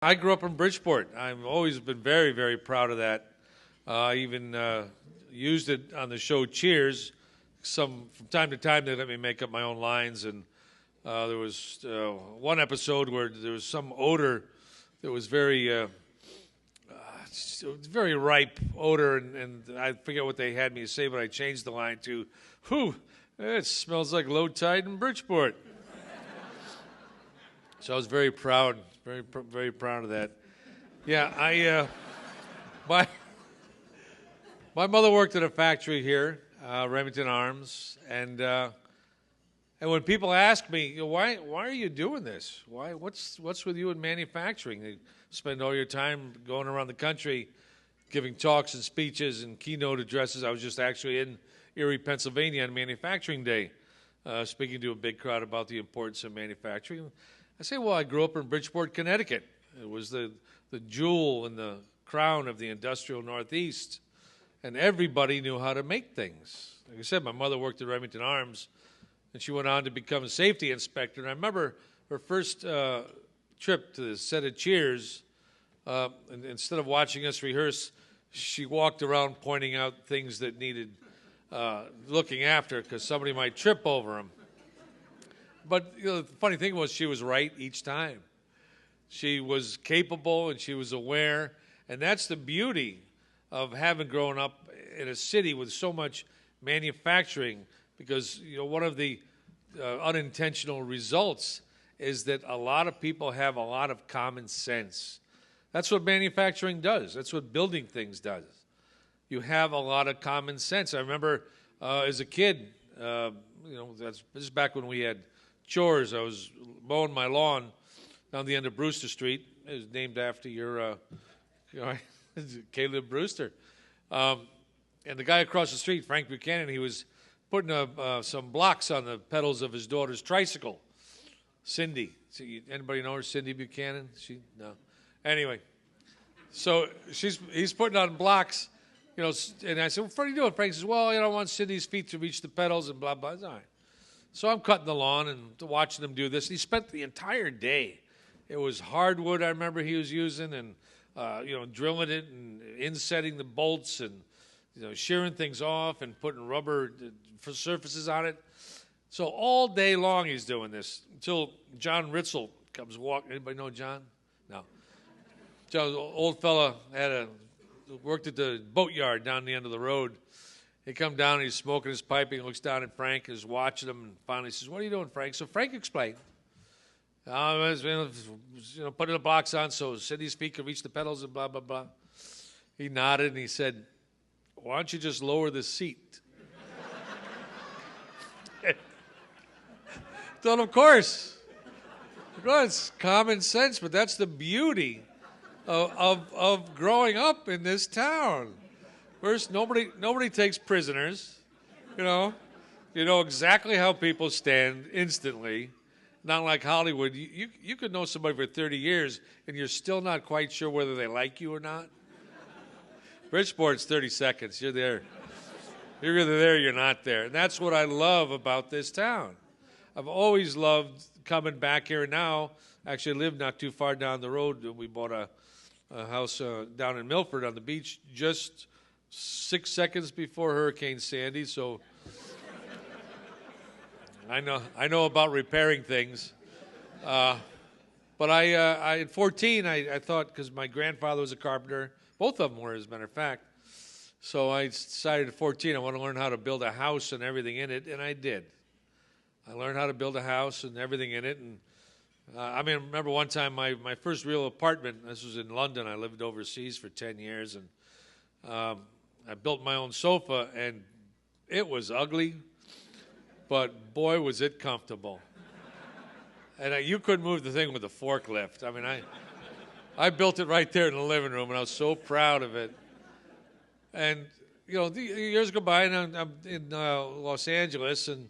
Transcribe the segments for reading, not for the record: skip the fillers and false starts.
I grew up in Bridgeport. I've always been very, very proud of that. I even used it on the show Cheers. From time to time, they let me make up my own lines, and there was one episode where there was some odor that was very ripe odor, and I forget what they had me say, but I changed the line to, "Whew, it smells like low tide in Bridgeport." So I was very proud, very proud of that. Yeah, my mother worked at a factory here, Remington Arms, and when people ask me, why are you doing this? What's with you in manufacturing? You spend all your time going around the country, giving talks and speeches and keynote addresses. I was just actually in Erie, Pennsylvania on Manufacturing Day, speaking to a big crowd about the importance of manufacturing. I say, well, I grew up in Bridgeport, Connecticut. It was the jewel and the crown of the industrial Northeast, and everybody knew how to make things. Like I said, my mother worked at Remington Arms, and she went on to become a safety inspector. And I remember her first trip to the set of Cheers, and instead of watching us rehearse, she walked around pointing out things that needed looking after because somebody might trip over them. But the funny thing was she was right each time. She was capable and she was aware, and that's the beauty of having grown up in a city with so much manufacturing, because one of the unintentional results is that a lot of people have a lot of common sense. That's what manufacturing does. That's what building things does. You have a lot of common sense. I remember as a kid, this is back when we had chores. I was mowing my lawn down the end of Brewster Street. It was named after your, Caleb Brewster. And the guy across the street, Frank Buchanan, he was putting some blocks on the pedals of his daughter's tricycle. Cindy. Anybody know her, Cindy Buchanan? No. Anyway, so he's putting on blocks, and I said, what are you doing? Frank says, well, I want Cindy's feet to reach the pedals and blah, blah. All right. So I'm cutting the lawn and watching him do this. He spent the entire day. It was hardwood, I remember he was using, and drilling it and insetting the bolts and shearing things off and putting rubber surfaces on it. So all day long he's doing this until John Ritzel comes walking. Anybody know John? No. John, old fella, worked at the boatyard down the end of the road. He come down and he's smoking his pipe. He looks down at Frank, is watching him, and finally says, "What are you doing, Frank?" So Frank explained. I was putting the blocks on so Cindy's feet could reach the pedals and blah, blah, blah. He nodded and he said, "Why don't you just lower the seat?" Then, of course, it's common sense, but that's the beauty of growing up in this town. First, nobody takes prisoners, You know exactly how people stand instantly. Not like Hollywood. You could know somebody for 30 years, and you're still not quite sure whether they like you or not. Bridgeport's 30 seconds. You're there. You're either there or you're not there. And that's what I love about this town. I've always loved coming back here. Now, actually, I live not too far down the road. We bought a house down in Milford on the beach just 6 seconds before Hurricane Sandy. So I know about repairing things. But at 14, I thought, because my grandfather was a carpenter, both of them were, as a matter of fact. So I decided at 14 I want to learn how to build a house and everything in it, and I did. I learned how to build a house and everything in it. And I remember one time my first real apartment, this was in London. I lived overseas for 10 years, and I built my own sofa, and it was ugly, but boy, was it comfortable. And you couldn't move the thing with a forklift. I built it right there in the living room, and I was so proud of it. And, the years go by, and I'm in Los Angeles, and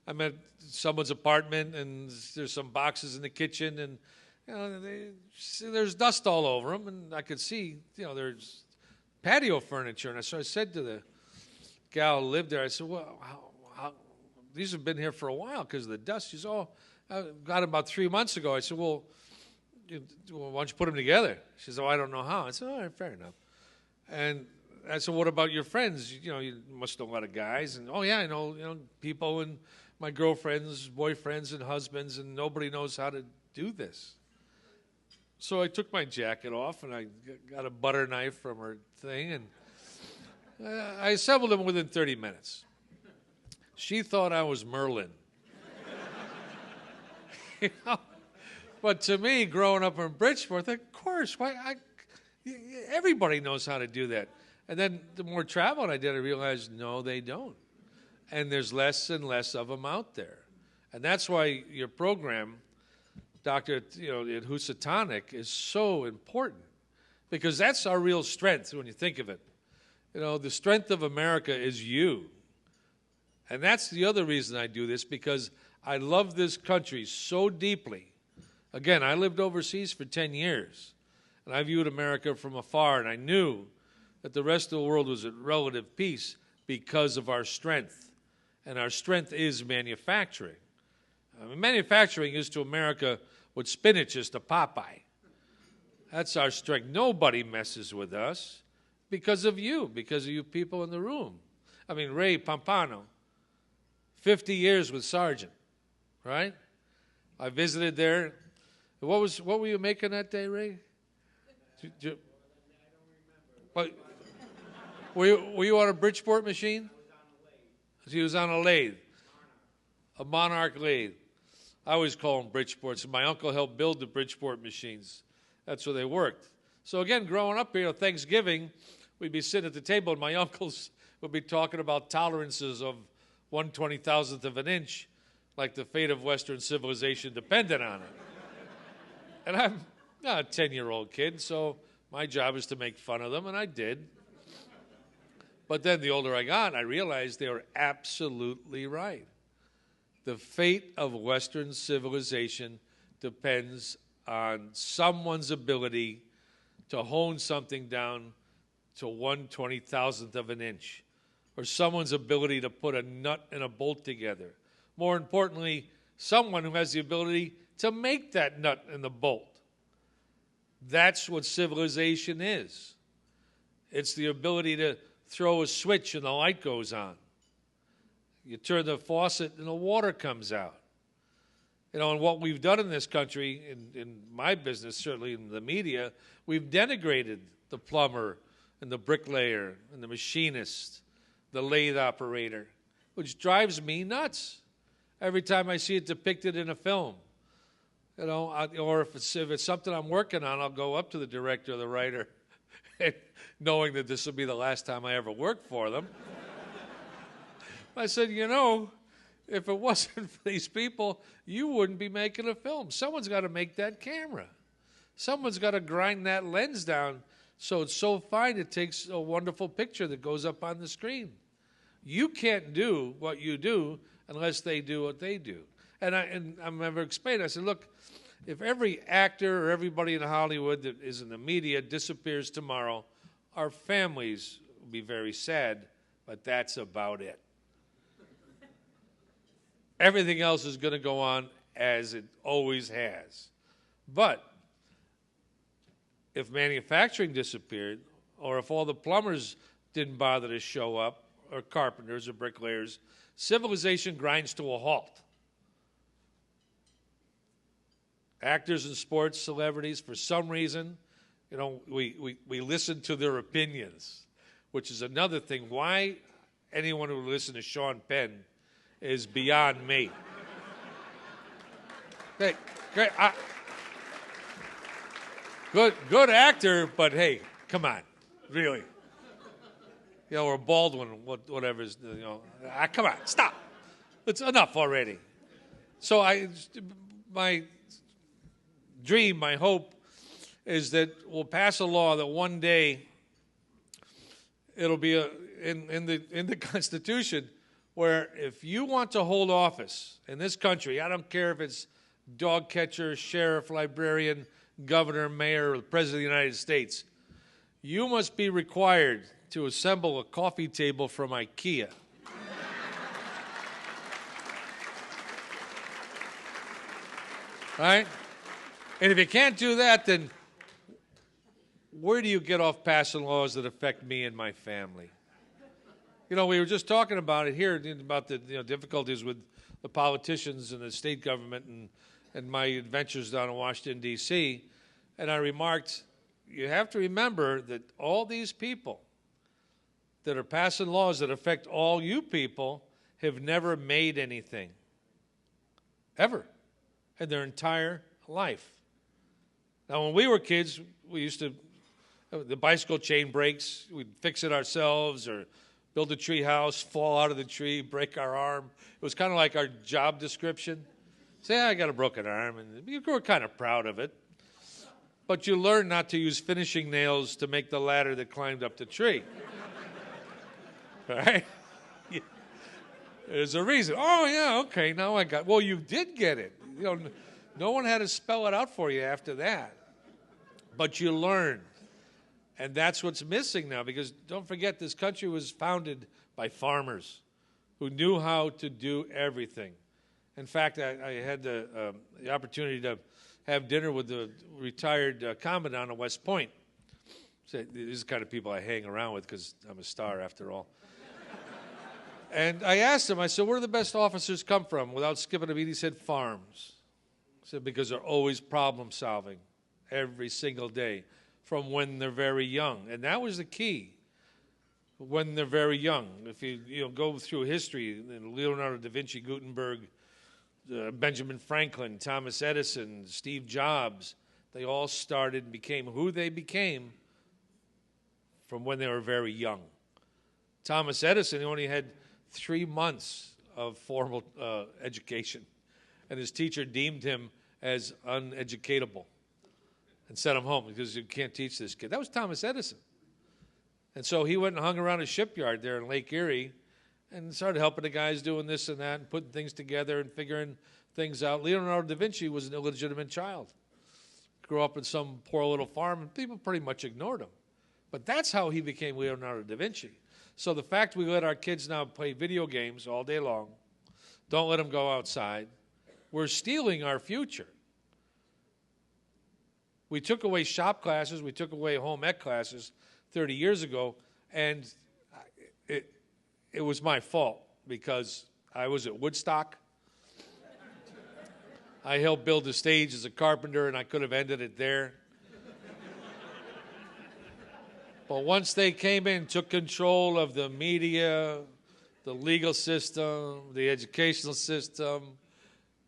I'm at someone's apartment, and there's some boxes in the kitchen, and, there's dust all over them, and I could see, there's patio furniture. And so I said to the gal who lived there, I said, well, how these have been here for a while because of the dust. She said, oh, I got them about 3 months ago. I said, well, Well, why don't you put them together? She said, oh, I don't know how. I said, all right, fair enough. And I said, what about your friends? You must know a lot of guys. And, oh, yeah, I know, people and my girlfriends, boyfriends, and husbands, and nobody knows how to do this. So I took my jacket off, and I got a butter knife from her thing, and I assembled them within 30 minutes. She thought I was Merlin. But to me, growing up in Bridgeport, of course, everybody knows how to do that. And then the more traveling I did, I realized, no, they don't. And there's less and less of them out there. And that's why your program, Doctor, at Housatonic, is so important. Because that's our real strength when you think of it. The strength of America is you. And that's the other reason I do this, because I love this country so deeply. Again, I lived overseas for 10 years, and I viewed America from afar, and I knew that the rest of the world was at relative peace because of our strength. And our strength is manufacturing. Manufacturing is to America what spinach is to Popeye. That's our strength. Nobody messes with us because of you people in the room. Ray Pompano, 50 years with Sargent, right? I visited there. What were you making that day, Ray? I don't remember. Were you on a Bridgeport machine? He was on a lathe. A Monarch lathe. I always call them Bridgeports. My uncle helped build the Bridgeport machines. That's where they worked. So again, growing up here, Thanksgiving, we'd be sitting at the table, and my uncles would be talking about tolerances of 1/20,000th of an inch, like the fate of Western civilization depended on it. And I'm not a 10-year-old kid, so my job is to make fun of them, and I did. But then the older I got, I realized they were absolutely right. The fate of Western civilization depends on someone's ability to hone something down to 1/20,000th of an inch, or someone's ability to put a nut and a bolt together. More importantly, someone who has the ability to make that nut and the bolt. That's what civilization is. It's the ability to throw a switch and the light goes on. You turn the faucet and the water comes out. And what we've done in this country, in my business, certainly in the media, we've denigrated the plumber and the bricklayer and the machinist, the lathe operator, which drives me nuts every time I see it depicted in a film. Or if it's something I'm working on, I'll go up to the director or the writer, knowing that this will be the last time I ever work for them. I said, if it wasn't for these people, you wouldn't be making a film. Someone's got to make that camera. Someone's got to grind that lens down so it's so fine it takes a wonderful picture that goes up on the screen. You can't do what you do unless they do what they do. And I'm never explained. I said, look, if every actor or everybody in Hollywood that is in the media disappears tomorrow, our families will be very sad, but that's about it. Everything else is going to go on as it always has. But if manufacturing disappeared, or if all the plumbers didn't bother to show up, or carpenters or bricklayers, civilization grinds to a halt. Actors and sports celebrities, for some reason, we listen to their opinions, which is another thing. Why anyone who would listen to Sean Penn is beyond me. Hey, great, good actor, but hey, come on, really. Or Baldwin, whatever. Come on, stop. It's enough already. So my dream, my hope, is that we'll pass a law that one day it'll be in the Constitution where if you want to hold office in this country, I don't care if it's dog catcher, sheriff, librarian, governor, mayor, or the president of the United States, you must be required to assemble a coffee table from IKEA. Right? And if you can't do that, then where do you get off passing laws that affect me and my family? You know, we were just talking about it here, about the difficulties with the politicians and the state government and my adventures down in Washington, D.C., and I remarked, you have to remember that all these people that are passing laws that affect all you people have never made anything, ever, in their entire life. Now, when we were kids, we used to, the bicycle chain breaks, we'd fix it ourselves, or build a tree house, fall out of the tree, break our arm. It was kind of like our job description. Say, I got a broken arm, and you were kind of proud of it. But you learn not to use finishing nails to make the ladder that climbed up the tree. Right? There's a reason. Oh, yeah, okay, now I got, well, you did get it. You know, no one had to spell it out for you after that. But you learned. And that's what's missing now, because don't forget, this country was founded by farmers who knew how to do everything. In fact, I had the opportunity to have dinner with the retired commandant of West Point. So these are the kind of people I hang around with because I'm a star after all. And I asked him, I said, where do the best officers come from? Without skipping a beat, he said, farms. I said, because they're always problem solving every single day from when they're very young. And that was the key, when they're very young. If you go through history, Leonardo da Vinci, Gutenberg, Benjamin Franklin, Thomas Edison, Steve Jobs, they all started and became who they became from when they were very young. Thomas Edison, he only had 3 months of formal education, and his teacher deemed him as uneducatable and sent him home because you can't teach this kid. That was Thomas Edison. And so he went and hung around a shipyard there in Lake Erie and started helping the guys doing this and that and putting things together and figuring things out. Leonardo da Vinci was an illegitimate child. Grew up in some poor little farm, and people pretty much ignored him. But that's how he became Leonardo da Vinci. So the fact we let our kids now play video games all day long, don't let them go outside, we're stealing our future. We took away shop classes, we took away home ec classes 30 years ago, and it was my fault because I was at Woodstock. I helped build the stage as a carpenter, and I could have ended it there. But once they came in, took control of the media, the legal system, the educational system,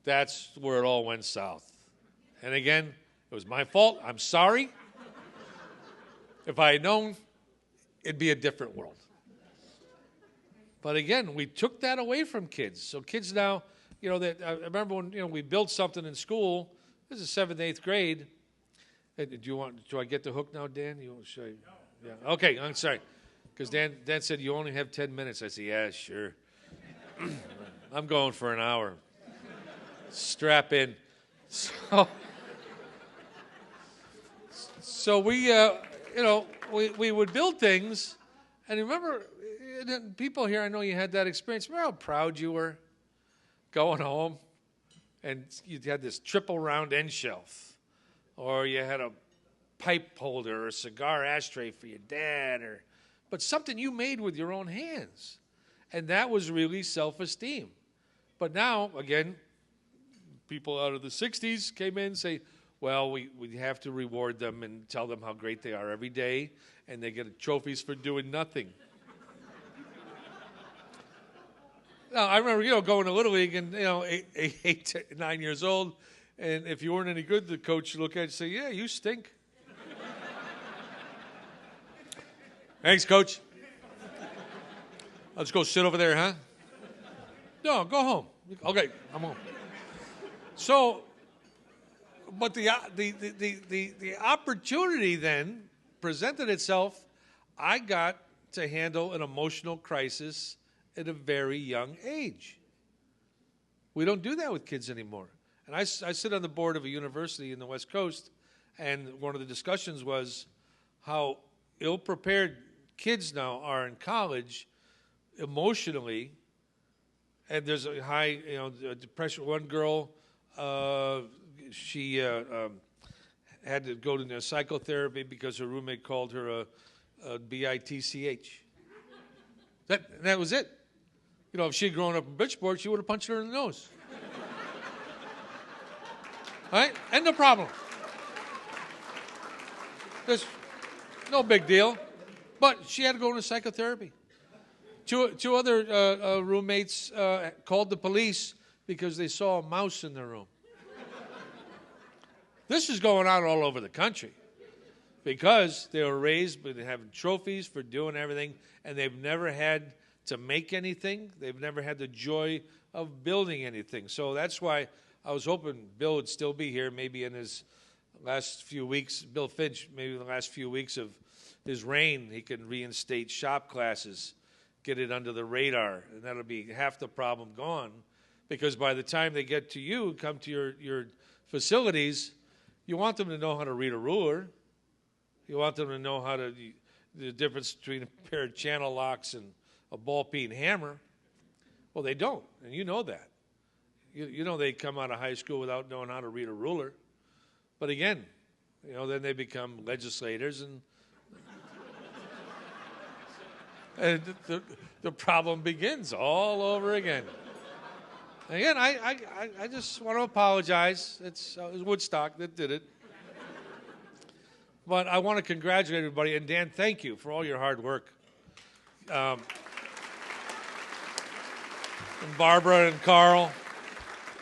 that's where it all went south. And again, it was my fault. I'm sorry. If I had known, it'd be a different world. But again, we took that away from kids. So kids now, I remember when we built something in school. This is 7th, 8th grade. Hey, do I get the hook now, Dan? You want to show you? No. Yeah. Okay, I'm sorry. Because Dan said you only have 10 minutes. I said, yeah, sure. I'm going for an hour. Strap in. So we would build things, and remember, people here, I know you had that experience. Remember how proud you were going home, and you had this triple round end shelf, or you had a pipe holder or a cigar ashtray for your dad, but something you made with your own hands, and that was really self-esteem. But now, again, people out of the 60s came in and say, well, we have to reward them and tell them how great they are every day, and they get trophies for doing nothing. Now, I remember, going to Little League and, 8, 9 years old, and if you weren't any good, the coach would look at you and say, yeah, you stink. Thanks, Coach. Let's go sit over there, huh? No, go home. Okay, I'm home. So, but the opportunity then presented itself. I got to handle an emotional crisis at a very young age. We don't do that with kids anymore. And I sit on the board of a university in the West Coast, and one of the discussions was how ill-prepared kids now are in college emotionally, and there's a high, depression. One girl, she had to go to psychotherapy because her roommate called her a bitch. That was it. You know, if she'd grown up in Bridgeport, she would have punched her in the nose. All right? End of problem. There's no big deal. But she had to go into psychotherapy. Two other roommates called the police because they saw a mouse in their room. This is going on all over the country because they were raised with having trophies for doing everything, and they've never had to make anything. They've never had the joy of building anything. So that's why I was hoping Bill would still be here, maybe in his last few weeks, Bill Finch, maybe in the last few weeks of his reign, he can reinstate shop classes, get it under the radar, and that'll be half the problem gone. Because by the time they get to you, come to your facilities, you want them to know how to read a ruler. You want them to know the difference between a pair of channel locks and a ball-peen hammer. Well, they don't, and you know that. You know they come out of high school without knowing how to read a ruler. But again, you know, then they become legislators, and the problem begins all over again. Again, I just want to apologize. It was Woodstock that did it. But I want to congratulate everybody. And Dan, thank you for all your hard work. And Barbara and Carl,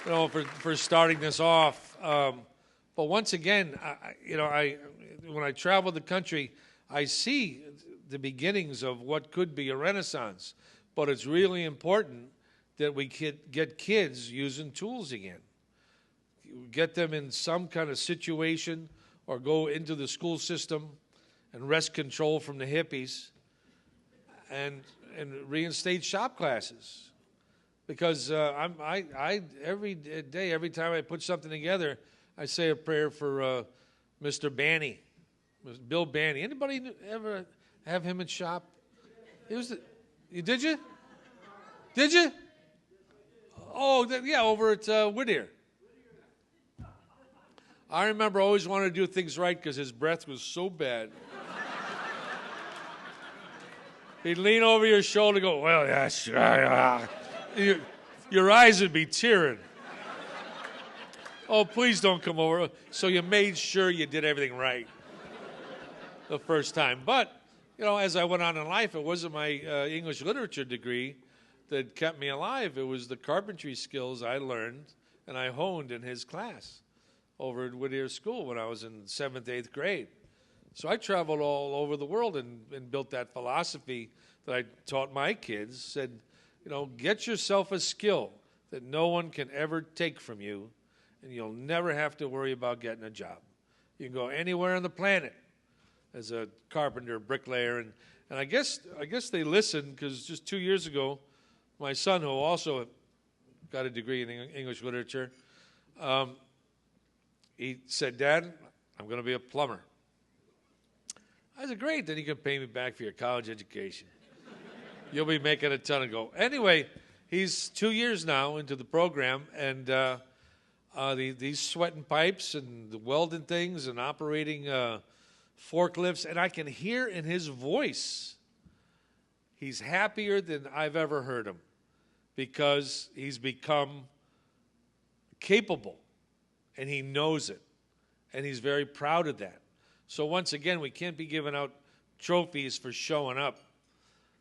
you know, for starting this off. But once again, when I travel the country, I see the beginnings of what could be a renaissance. But it's really important that we get kids using tools again. Get them in some kind of situation or go into the school system and wrest control from the hippies and reinstate shop classes. Because every day, every time I put something together, I say a prayer for Mr. Banny, Bill Banny. Anybody ever have him in shop? Did you? Did you? Oh, yeah, over at Whittier. I remember always wanted to do things right because his breath was so bad. He'd lean over your shoulder and go, well, yes, your eyes would be tearing. Oh, please don't come over. So you made sure you did everything right the first time. But, you know, as I went on in life, it wasn't my English literature degree that kept me alive. It was the carpentry skills I learned and I honed in his class over at Whittier School when I was in 7th, 8th grade. So I traveled all over the world and built that philosophy that I taught my kids, said, you know, get yourself a skill that no one can ever take from you, and you'll never have to worry about getting a job. You can go anywhere on the planet as a carpenter, bricklayer, and I guess they listened because just 2 years ago, my son, who also got a degree in English literature, he said, Dad, I'm going to be a plumber. I said, great, then you can pay me back for your college education. You'll be making a ton of go. Anyway, he's 2 years now into the program, and these sweating pipes and the welding things and operating forklifts, and I can hear in his voice he's happier than I've ever heard him because he's become capable, and he knows it, and he's very proud of that. So once again, we can't be giving out trophies for showing up,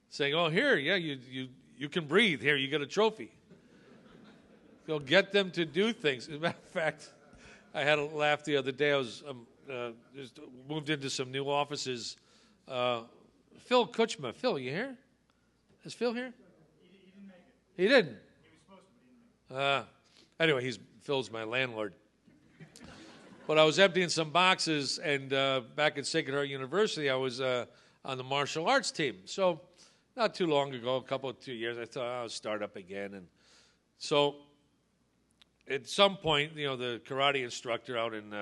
saying, oh, here, yeah, you can breathe. Here, you get a trophy. You'll get them to do things. As a matter of fact, I had a laugh the other day. I was just moved into some new offices. Phil Kutchma. Phil, you here? Is Phil here? He didn't make it. He didn't? He was supposed to, but he didn't make it. Anyway, Phil's my landlord. But I was emptying some boxes, and back at Sacred Heart University, I was on the martial arts team. So not too long ago, 2 years, I thought I'll start up again. And so at some point, you know, the karate instructor out in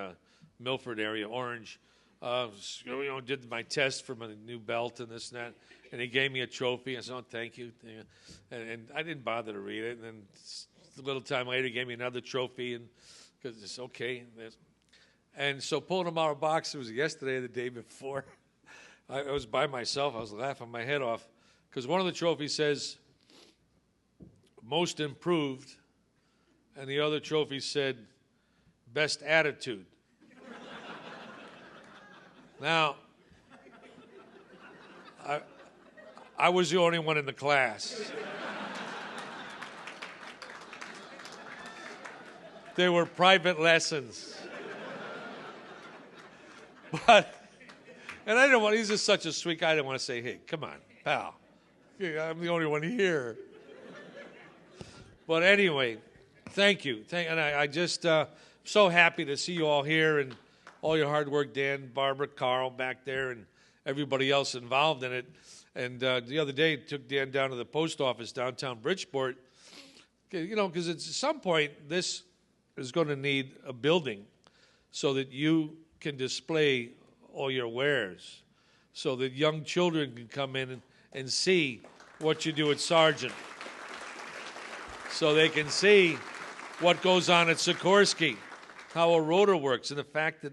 Milford area, Orange, did my test for my new belt and this and that, and he gave me a trophy. I said, oh, thank you. And I didn't bother to read it. And then a little time later, he gave me another trophy, and because it's okay. And so pulling them out of the box, it was yesterday or the day before. I was by myself. I was laughing my head off because one of the trophies says most improved, and the other trophy said best attitude. Now, I was the only one in the class. They were private lessons. But, and I didn't want, he's just such a sweet guy, I didn't want to say, hey, come on, pal. I'm the only one here. But anyway, thank you. And I just so happy to see you all here and all your hard work, Dan, Barbara, Carl back there, and everybody else involved in it. And the other day, took Dan down to the post office downtown Bridgeport. You know, because at some point, this is going to need a building so that you can display all your wares, so that young children can come in and see what you do at Sargent, so they can see what goes on at Sikorsky, how a rotor works, and the fact that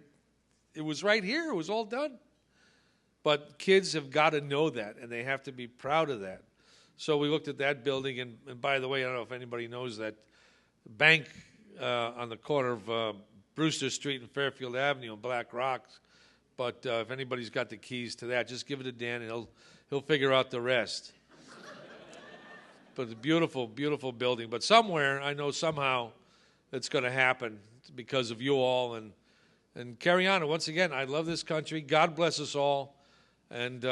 it was right here, it was all done. But kids have got to know that, and they have to be proud of that. So we looked at that building, and by the way, I don't know if anybody knows that bank on the corner of Brewster Street and Fairfield Avenue in Black Rocks. But if anybody's got the keys to that, just give it to Dan, and he'll figure out the rest. But it's a beautiful, beautiful building. But somewhere, I know somehow, it's going to happen because of you all. And carry on. And once again, I love this country. God bless us all. And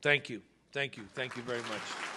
thank you. Thank you. Thank you very much.